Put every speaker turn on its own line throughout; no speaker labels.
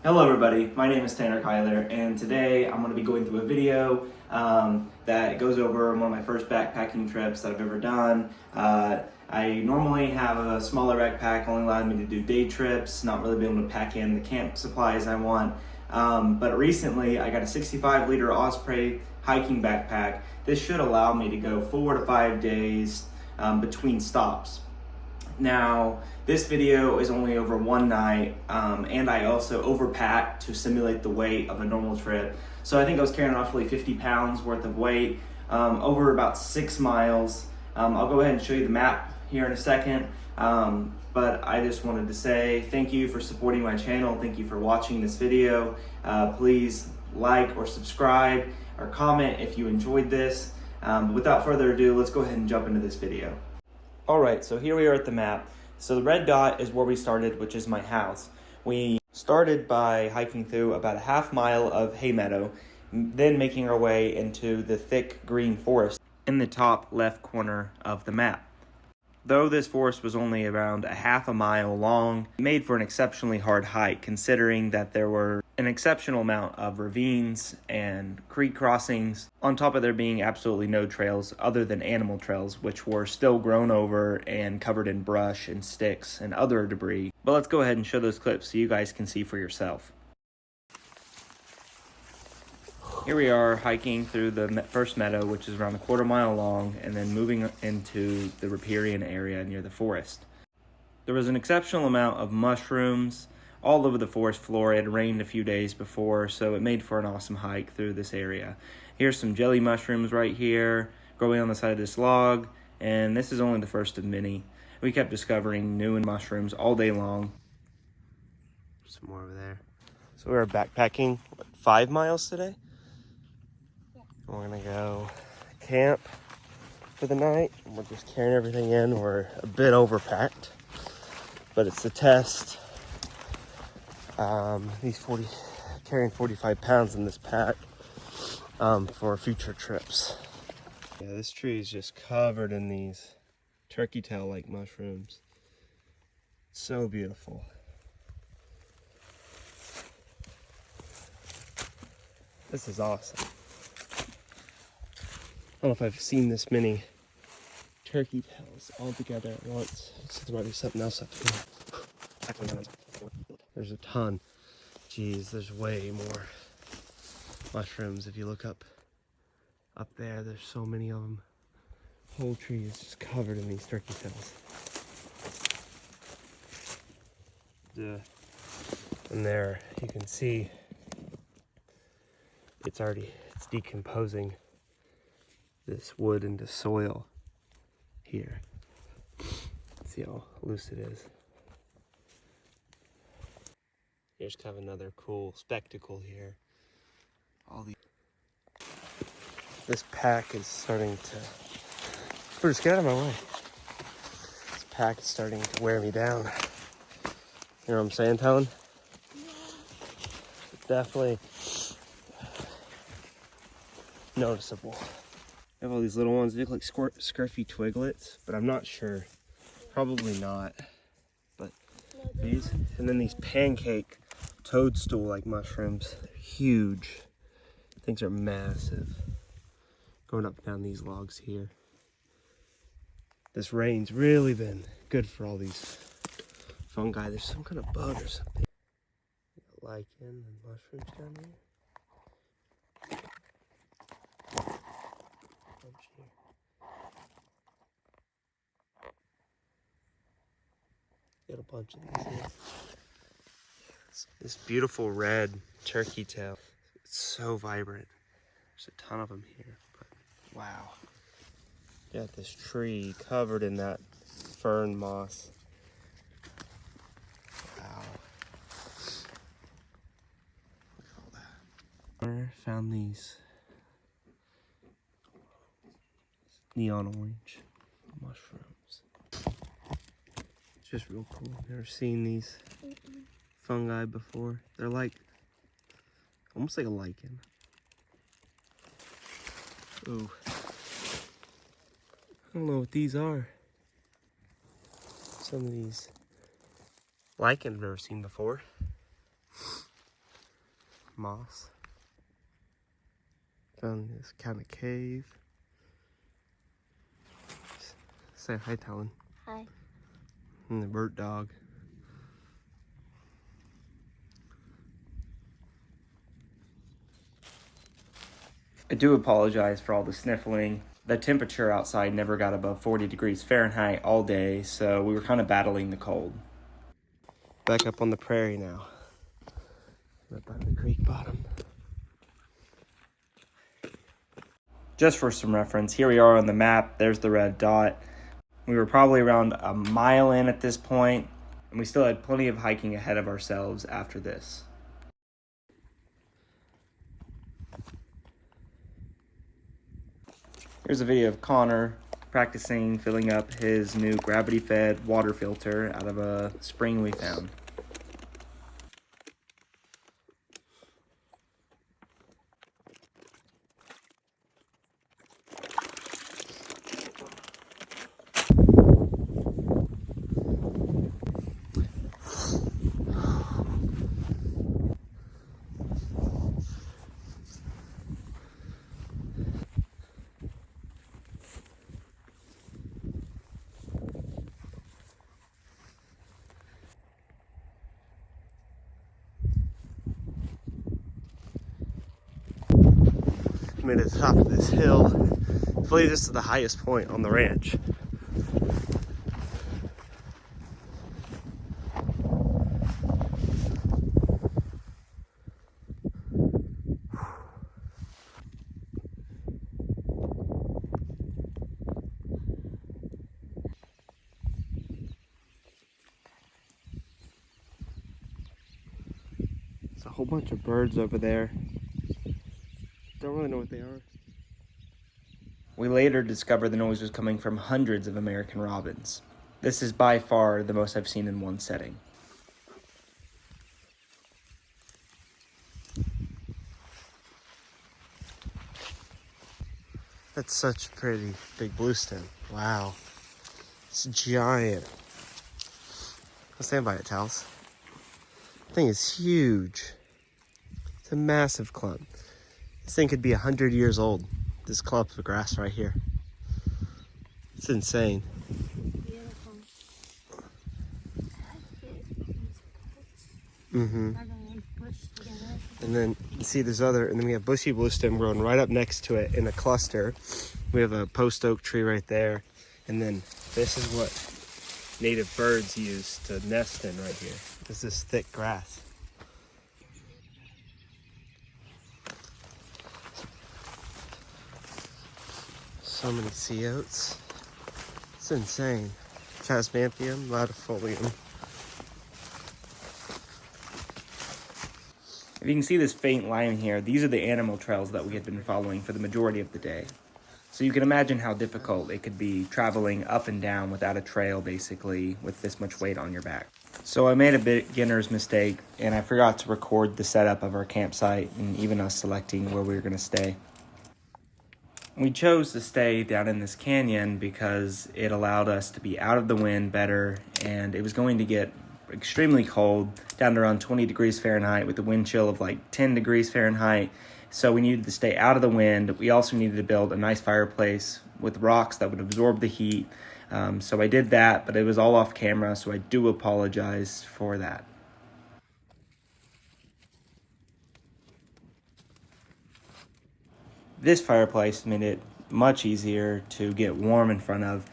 Hello everybody, my name is Tanner Kyler, and today I'm going to be going through a video that goes over one of my first backpacking trips that I've ever done. I normally have a smaller backpack, only allowing me to do day trips, not really being able to pack in the camp supplies I want. But recently I got a 65 liter Osprey hiking backpack. This should allow me to go 4 to 5 days between stops. Now, this video is only over one night, and I also overpacked to simulate the weight of a normal trip. So I think I was carrying roughly 50 pounds worth of weight over about 6 miles. I'll go ahead and show you the map here in a second, but I just wanted to say thank you for supporting my channel. Thank you for watching this video. Please like or subscribe or comment if you enjoyed this. But without further ado, let's go ahead and jump into this video. Alright, so here we are at the map. So the red dot is where we started, which is my house. We started by hiking through about a half mile of hay meadow, then making our way into the thick green forest in the top left corner of the map. Though this forest was only around a half a mile long, it made for an exceptionally hard hike, considering that there were an exceptional amount of ravines and creek crossings, on top of there being absolutely no trails other than animal trails, which were still grown over and covered in brush and sticks and other debris. But let's go ahead and show those clips so you guys can see for yourself. Here we are hiking through the first meadow, which is around a quarter mile long, and then moving into the riparian area near the forest. There was an exceptional amount of mushrooms all over the forest floor. It had rained a few days before, so it made for an awesome hike through this area. Here's some jelly mushrooms right here, growing on the side of this log, and this is only the first of many. We kept discovering new mushrooms all day long. Some more over there. So we were backpacking, 5 miles today? We're gonna go camp for the night. We're just carrying everything in. We're a bit overpacked, but it's a test. Carrying 45 pounds in this pack for future trips. Yeah, this tree is just covered in these turkey tail-like mushrooms. It's so beautiful. This is awesome. I don't know if I've seen this many turkey tails all together at once. So there might be something else up here. There's a ton. Jeez, there's way more mushrooms. If you look up there, there's so many of them. The whole tree is just covered in these turkey tails. And there you can see it's decomposing this wood into soil here. See how loose it is. Here's kind of another cool spectacle here. This pack is starting to... Bruce, get out of my way. This pack is starting to wear me down. You know what I'm saying, Talon? Yeah. Definitely noticeable. I have all these little ones. They look like scruffy twiglets, but I'm not sure. Probably not. But these, and then these pancake toadstool-like mushrooms. They're huge. Things are massive. Going up and down these logs here. This rain's really been good for all these fungi. There's some kind of bug or something. Lichen and mushrooms down here. Got a bunch of these here. This beautiful red turkey tail. It's so vibrant. There's a ton of them here, but wow. Got this tree covered in that fern moss. Wow. Look at all that. Found these neon orange mushrooms. It's just real cool. Never seen these fungi before. They're like almost like a lichen. Ooh. I don't know what these are. Some of these lichen I've never seen before.
moss. Found this kind of cave. Say hi, Talon.
Hi.
And the bird dog.
I do apologize for all the sniffling. The temperature outside never got above 40 degrees Fahrenheit all day, so we were kind of battling the cold.
Back up on the prairie now. Up by the creek bottom.
Just for some reference, here we are on the map. There's the red dot. We were probably around a mile in at this point, and we still had plenty of hiking ahead of ourselves after this. Here's a video of Connor practicing filling up his new gravity-fed water filter out of a spring we found.
Made it to the top of this hill. I believe this is the highest point on the ranch. There's a whole bunch of birds over there. Don't really know what they are.
We later discovered the noise was coming from hundreds of American robins. This is by far the most I've seen in one setting.
That's such a pretty big bluestem. Wow. It's giant. I'll stand by it, Tals. The thing is huge. It's a massive clump. This thing could be 100 years old. This clump of grass right here. It's insane.
Beautiful.
Mm-hmm. And then you see there's other, and then we have bushy bluestem growing right up next to it in a cluster. We have a post oak tree right there. And then this is what native birds use to nest in right here. Is this thick grass. So many sea oats. It's insane. Chasmanthium, latifolium.
If you can see this faint line here, these are the animal trails that we had been following for the majority of the day. So you can imagine how difficult it could be traveling up and down without a trail, basically, with this much weight on your back. So I made a beginner's mistake, and I forgot to record the setup of our campsite and even us selecting where we were going to stay. We chose to stay down in this canyon because it allowed us to be out of the wind better, and it was going to get extremely cold, down to around 20 degrees Fahrenheit with a wind chill of like 10 degrees Fahrenheit. So we needed to stay out of the wind. We also needed to build a nice fireplace with rocks that would absorb the heat. So I did that, but it was all off camera, so I do apologize for that. This fireplace made it much easier to get warm in front of,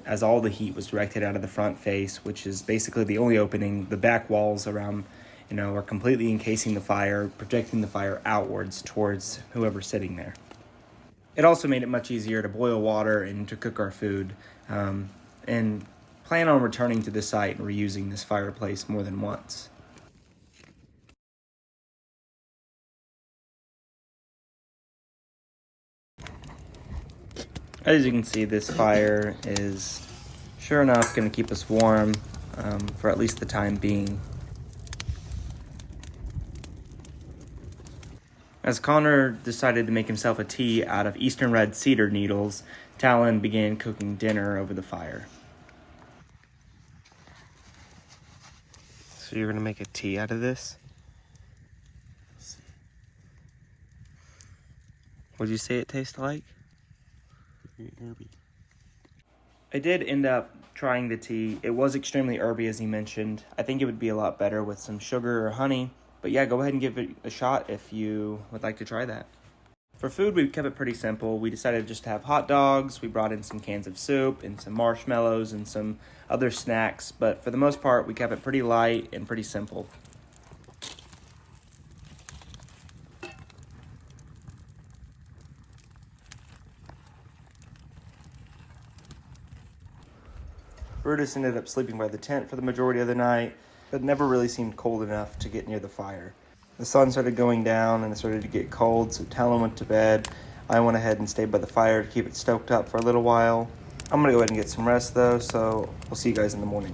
as all the heat was directed out of the front face, which is basically the only opening. The back walls around, are completely encasing the fire, projecting the fire outwards towards whoever's sitting there. It also made it much easier to boil water and to cook our food, and plan on returning to the site and reusing this fireplace more than once. As you can see, this fire is sure enough going to keep us warm for at least the time being. As Connor decided to make himself a tea out of eastern red cedar needles, Talon began cooking dinner over the fire.
So you're gonna make a tea out of this? What'd you say it tastes like? Very herby.
I did end up trying the tea. It was extremely herby, as he mentioned. I think it would be a lot better with some sugar or honey. But yeah, go ahead and give it a shot if you would like to try that. For food, we kept it pretty simple. We decided just to have hot dogs. We brought in some cans of soup and some marshmallows and some other snacks. But for the most part, we kept it pretty light and pretty simple. Brutus ended up sleeping by the tent for the majority of the night, but never really seemed cold enough to get near the fire. The sun started going down and it started to get cold, so Talon went to bed. I went ahead and stayed by the fire to keep it stoked up for a little while. I'm gonna go ahead and get some rest though, so we'll see you guys in the morning.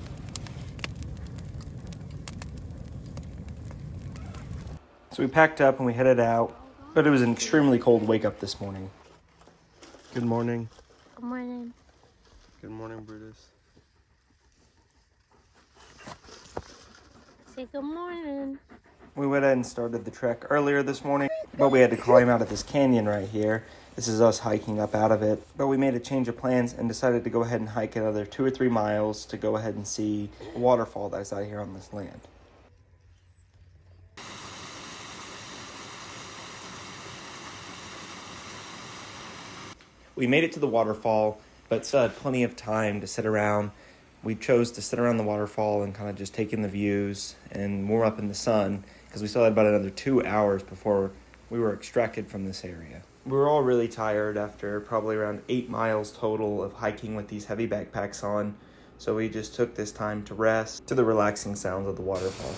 So we packed up and we headed out, but it was an extremely cold wake up this morning.
Good morning.
Good morning.
Good morning, Brutus.
Say good morning.
We went ahead and started the trek earlier this morning, but we had to climb out of this canyon right here. This is us hiking up out of it. But we made a change of plans and decided to go ahead and hike another 2 or 3 miles to go ahead and see a waterfall that's out here on this land. We made it to the waterfall, but still had plenty of time to sit around. We chose to sit around the waterfall and kind of just take in the views and warm up in the sun because we still had about another 2 hours before we were extracted from this area. We were all really tired after probably around 8 miles total of hiking with these heavy backpacks on, so we just took this time to rest to the relaxing sounds of the waterfall.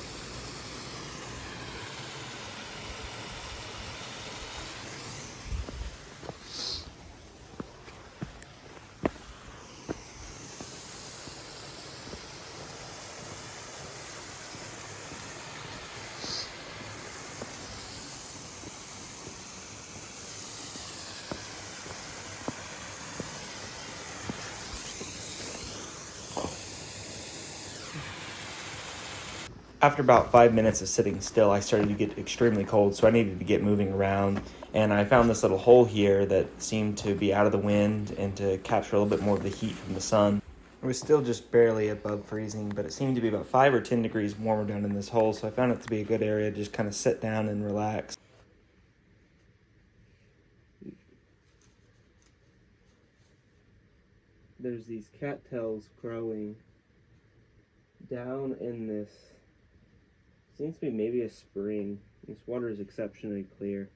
After about 5 minutes of sitting still, I started to get extremely cold, so I needed to get moving around. And I found this little hole here that seemed to be out of the wind and to capture a little bit more of the heat from the sun. It was still just barely above freezing, but it seemed to be about 5 or 10 degrees warmer down in this hole, so I found it to be a good area to just kind of sit down and relax. There's these cattails growing down in this. Seems to be maybe a spring. This water is exceptionally clear.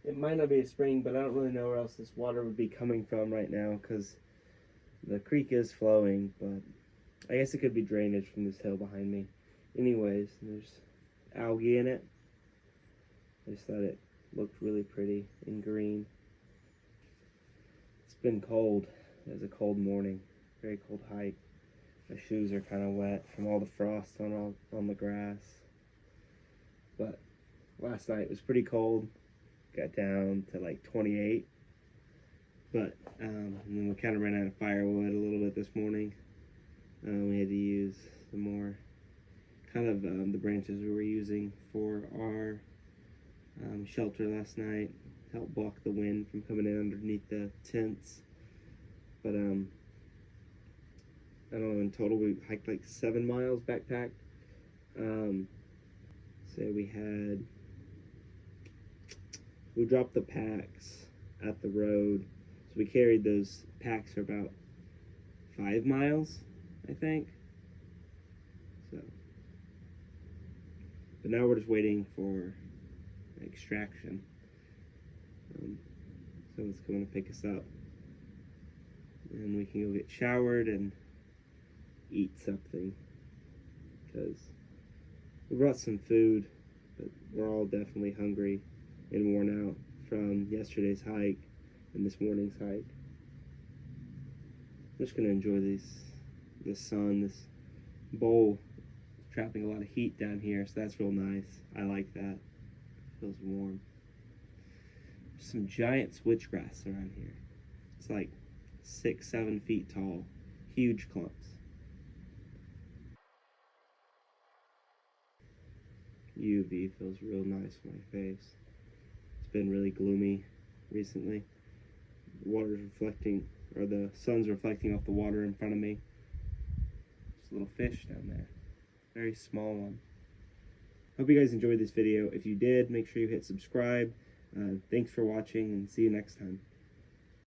It might not be a spring, but I don't really know where else this water would be coming from right now because the creek is flowing, but I guess it could be drainage from this hill behind me. Anyways, there's algae in it. I just thought it looked really pretty and green. It's been cold. It was a cold morning. Very cold hike. My shoes are kind of wet from all the frost on the grass. But last night was pretty cold. Got down to like 28. But and then we kind of ran out of firewood a little bit this morning. We had to use some more kind of the branches we were using for our shelter last night. Help block the wind from coming in underneath the tents. But I don't know, in total we hiked like 7 miles backpacked. So we dropped the packs at the road. So we carried those packs for about 5 miles, I think. So, but now we're just waiting for extraction. Someone's coming to pick us up. And we can go get showered and eat something. Because we brought some food, but we're all definitely hungry and worn out from yesterday's hike and this morning's hike. I'm just gonna enjoy this sun. This bowl is trapping a lot of heat down here, so that's real nice. I like that. Feels warm. There's some giant switchgrass around here. It's like 6-7 feet tall, huge clumps. UV feels real nice on my face. It's been really gloomy
recently. The water's reflecting, or the sun's reflecting off the water in front of me. There's a little fish down there. Very small one. Hope you guys enjoyed this video. If you did, make sure you hit subscribe. Thanks for watching, and see you next time.